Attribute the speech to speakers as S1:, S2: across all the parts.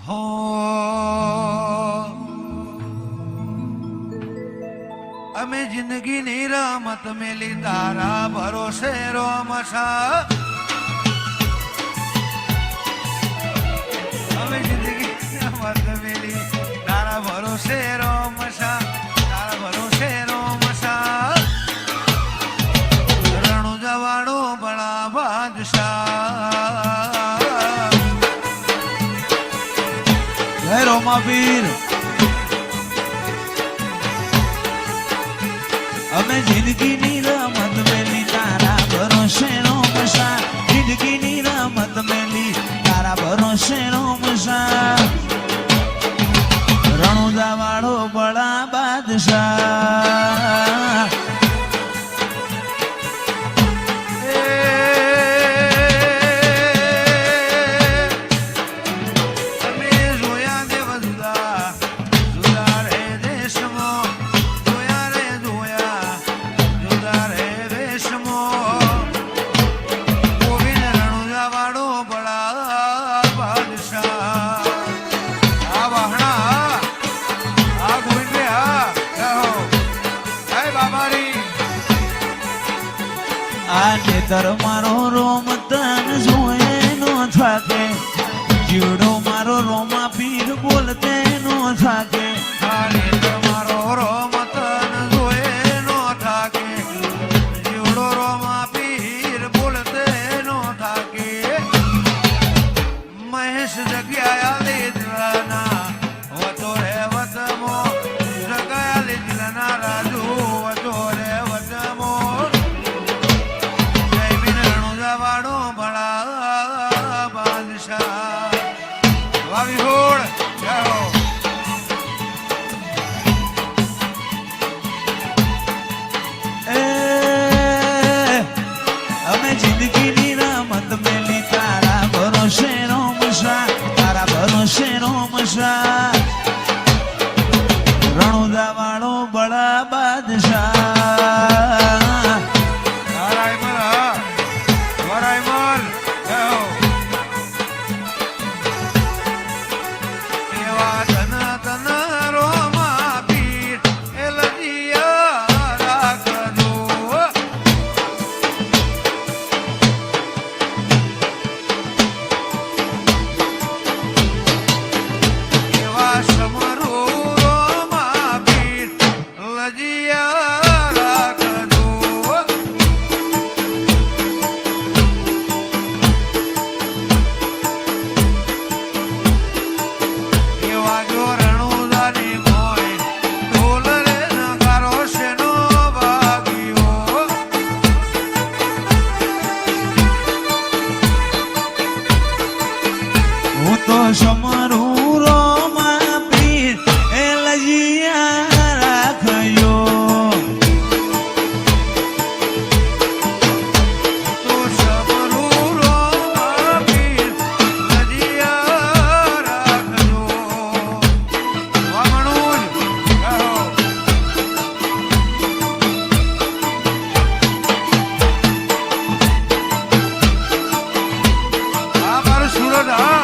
S1: હો અમે જિંદગીની રમત મેલી તારા ભરોસે રોમશા અમે જિંદગીની રમત મેલી તારા ભરોસે રોમશા તારા ભરોસે રોમશા રણુ જવાડો બડા બાદશાહ જય રોમાવીર અમે જિંદગીની રમત મેલી તારા ભરોસે રોમશા જિંદગીની રમત મેલી તારા ભરોસે રોમશા રણુદા વાળો બડા બાદશાહ આજે તર મારો રોમ તન જોયે નો થાકે જીવડો મારો રોમા પીર બોલતે નો થાકે આજે તર મારો રોમ તન જોયે નો થાકે જીવડો રોમા પીર બોલતે નો થાકે મહેશ જગ્યા લીધના વતો રે વતમો જગ્યા લીધના રાજુ વતો રે વતમો અમે જિંદગીની રમત મેલી તારા ભરોસે રોમશા તારા ભરોસે રોમશા રણુદા વાળો બડા બાદશાહ સમરું રોમા પીર એલજીયા રાખયો તો સમરું રોમા પીર એલજીયા રાખયો વામણું કહો આ મારું સુરત હા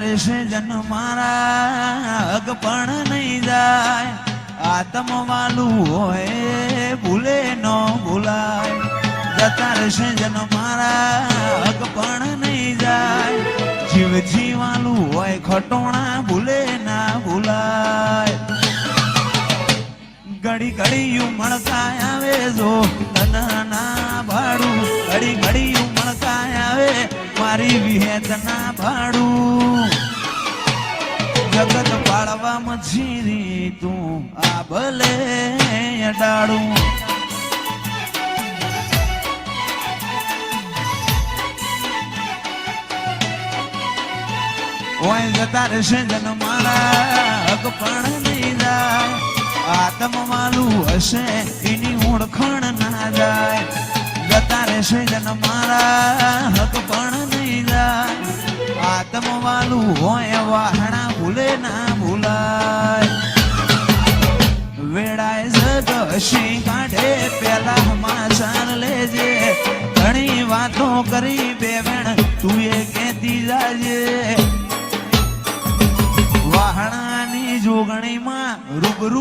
S1: તારે છે જન મારા હક પણ નહીં જાય આત્મ વાલું હોય ભૂલે ન ભૂલાય જતા રહેશે જન મારા હક પણ નહીં જાય જીવ જીવાલું હોય ખટોણા ભૂલે ના ભૂલાય ઘડી ઘડી ઉમળકાય આવે જો ના ભાડું ઘડી ઘડી ઉમળકાય આવે મારી વિહેત ના ભાડું જગત પાડવા મછીરી તું આ ભલે અડાડું ઓય જતા રહેશે જન મારા હક પણ નહીં જાય આત્મ વાલું હશે એની ઓળખાણ ના જાય જતા રહેશે જન મારા હક પણ નહીં જાય આત્મ વાલું હોય વાહણા ભૂલે ના ભૂલાય વેળાએ જગ હસી કાઢે પેલા સમાચાર લેજે ઘણી વાતો કરી બેવેણ તું એ કહેતી જાજે વાહણાની જોગણીમાં રૂબરૂ